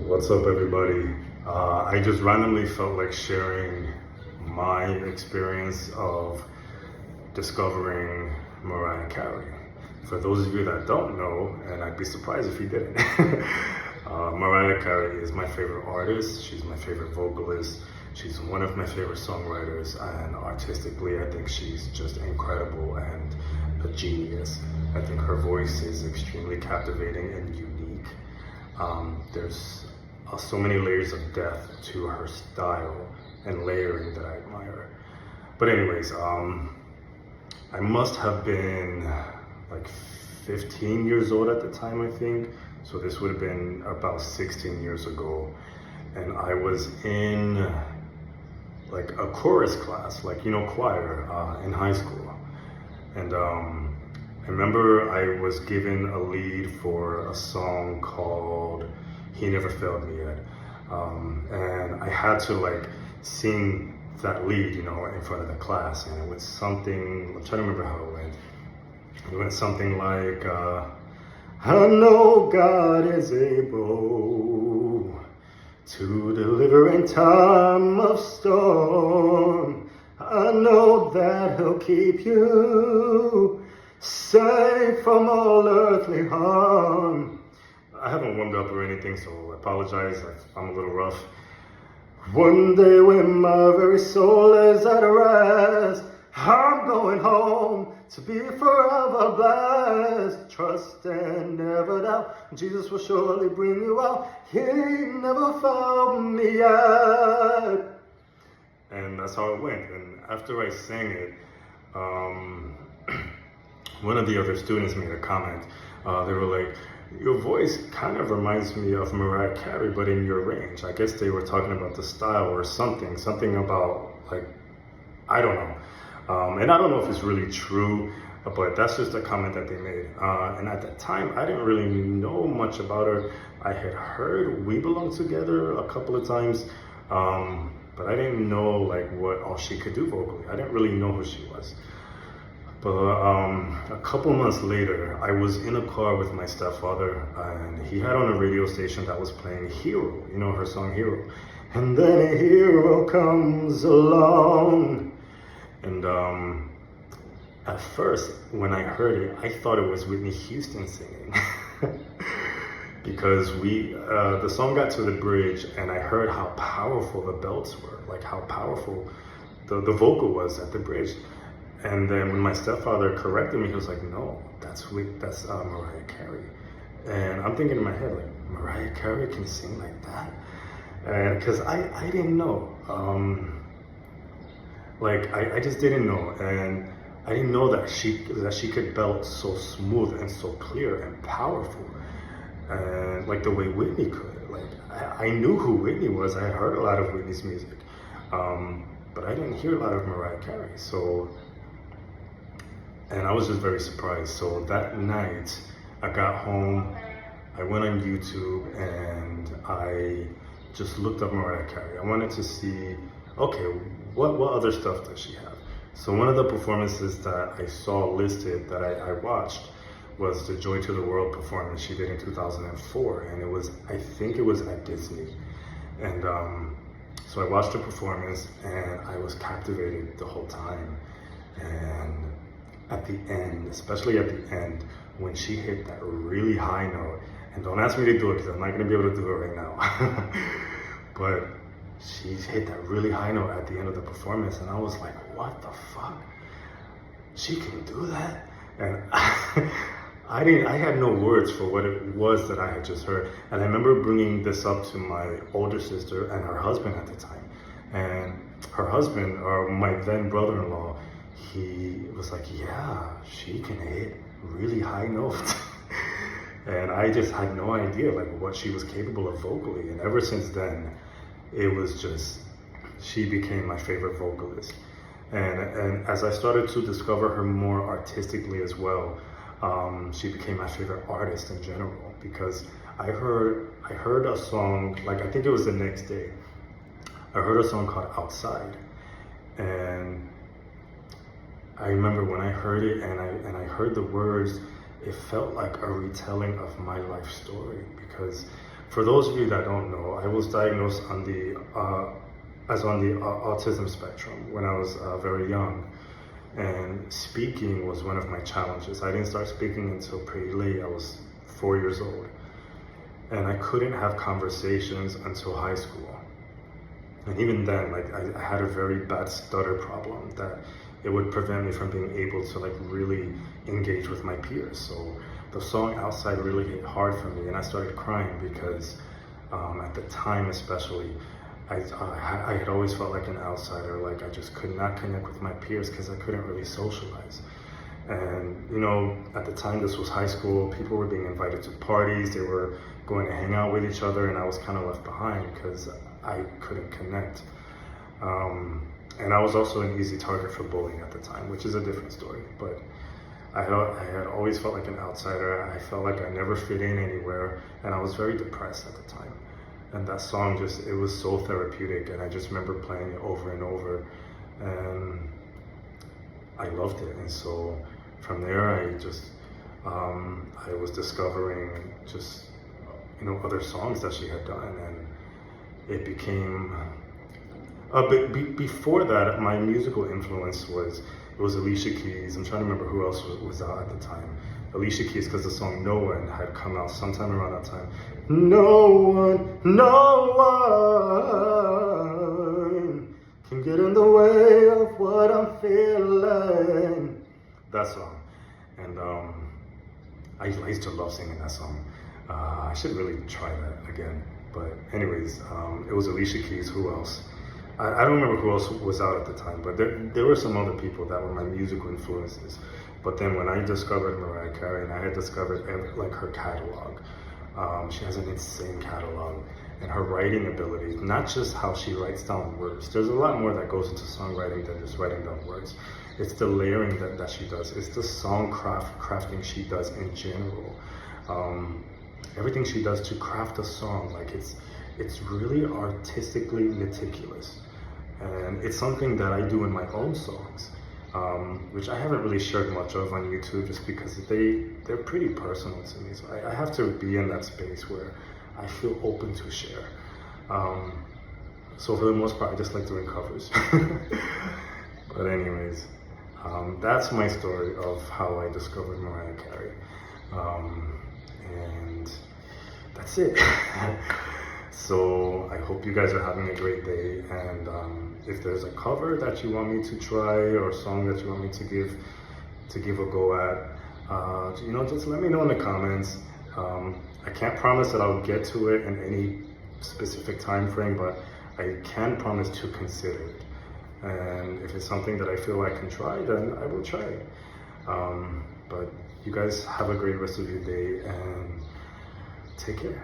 What's up, everybody? I just randomly felt like sharing my experience of discovering Mariah Carey. For those of you that don't know, and I'd be surprised if you didn't, Mariah Carey is my favorite artist. She's my favorite vocalist. She's one of my favorite songwriters, and artistically, I think she's just incredible and a genius. I think her voice is extremely captivating and unique. There's so many layers of depth to her style and layering that I admire. But anyways, I must have been like 15 years old at the time, I think. So this would have been about 16 years ago. And I was in like a chorus class, like, you know, choir in high school. And I remember I was given a lead for a song called He Never Failed Me Yet. And I had to like sing that lead, you know, in front of the class. And it was something, I'm trying to remember how it went. It went something like, I know God is able to deliver in time of storm. I know that He'll keep you safe from all earthly harm. I haven't warmed up or anything, so I apologize if I'm a little rough. One day when my very soul is at rest, I'm going home to be forever blessed. Trust and never doubt, Jesus will surely bring you out. He never found me yet. And that's how it went. And after I sang it, one of the other students made a comment. They were like, your voice kind of reminds me of Mariah Carey, but in your range. I guess they were talking about the style or something about, like, I don't know. And I don't know if it's really true, but that's just a comment that they made. And at that time, I didn't really know much about her. I had heard We Belong Together a couple of times, but I didn't know like what all she could do vocally. I didn't really know who she was. But a couple months later, I was in a car with my stepfather, and he had on a radio station that was playing Hero, you know, her song Hero. And then a hero comes along. And at first, when I heard it, I thought it was Whitney Houston singing. Because the song got to the bridge, and I heard how powerful the belts were, like how powerful the vocal was at the bridge. And then when my stepfather corrected me, he was like, no, that's Mariah Carey. And I'm thinking in my head, like, Mariah Carey can sing like that? And because I didn't know. Like, I just didn't know. And I didn't know that she could belt so smooth and so clear and powerful. And like the way Whitney could. Like, I knew who Whitney was. I heard a lot of Whitney's music. But I didn't hear a lot of Mariah Carey. And I was just very surprised. So that night, I got home, I went on YouTube, and I just looked up Mariah Carey. I wanted to see, okay, what other stuff does she have? So one of the performances that I saw listed that I watched was the Joy to the World performance she did in 2004. And it was, I think it was at Disney. And so I watched the performance, and I was captivated the whole time. And at the end, especially at the end, when she hit that really high note, and don't ask me to do it because I'm not going to be able to do it right now, but she hit that really high note at the end of the performance, and I was like, what the fuck? She can do that? And I had no words for what it was that I had just heard. And I remember bringing this up to my older sister and her husband at the time. And her husband, or my then brother-in-law, he was like, yeah, she can hit really high notes. And I just had no idea like what she was capable of vocally. And ever since then, it was just, she became my favorite vocalist. And as I started to discover her more artistically as well, she became my favorite artist in general, because I heard a song, like I think it was the next day, I heard a song called Outside. And I remember when I heard it and I heard the words, it felt like a retelling of my life story, because For those of you that don't know, I was diagnosed on the autism spectrum when I was very young, and speaking was one of my challenges. I didn't start speaking until pretty late. I was 4 years old, and I couldn't have conversations until high school. And even then, like I had a very bad stutter problem that it would prevent me from being able to like really engage with my peers. So the song Outside really hit hard for me, and I started crying because at the time especially, I had always felt like an outsider, like I just could not connect with my peers because I couldn't really socialize. And you know, at the time this was high school, people were being invited to parties, they were going to hang out with each other, and I was kind of left behind because I couldn't connect. And I was also an easy target for bullying at the time, which is a different story. But I had always felt like an outsider. I felt like I never fit in anywhere, and I was very depressed at the time. And that song it was so therapeutic, and I just remember playing it over and over, and I loved it. And so from there, I was discovering just, you know, other songs that she had done, and it became before that, my musical influence was Alicia Keys. I'm trying to remember who else was out at the time. Alicia Keys, because the song No One had come out sometime around that time. No one can get in the way of what I'm feeling. That song. And I used to love singing that song. I should really try that again. But anyways, it was Alicia Keys. Who else? I don't remember who else was out at the time, but there were some other people that were my musical influences. But then when I discovered Mariah Carey, and I had discovered like her catalog, she has an insane catalog, and her writing ability, not just how she writes down words. There's a lot more that goes into songwriting than just writing down words. It's the layering that she does. It's the song crafting she does in general. Everything she does to craft a song, like it's really artistically meticulous. And it's something that I do in my own songs, which I haven't really shared much of on YouTube just because they're pretty personal to me. So I have to be in that space where I feel open to share. So for the most part, I just like doing covers. But anyways, that's my story of how I discovered Mariah Carey. And that's it. So I hope you guys are having a great day, and if there's a cover that you want me to try or a song that you want me to give a go at, you know, just let me know in the comments. I can't promise that I'll get to it in any specific time frame, but I can promise to consider it. And if it's something that I feel I can try, then I will try it. But you guys have a great rest of your day, and take care.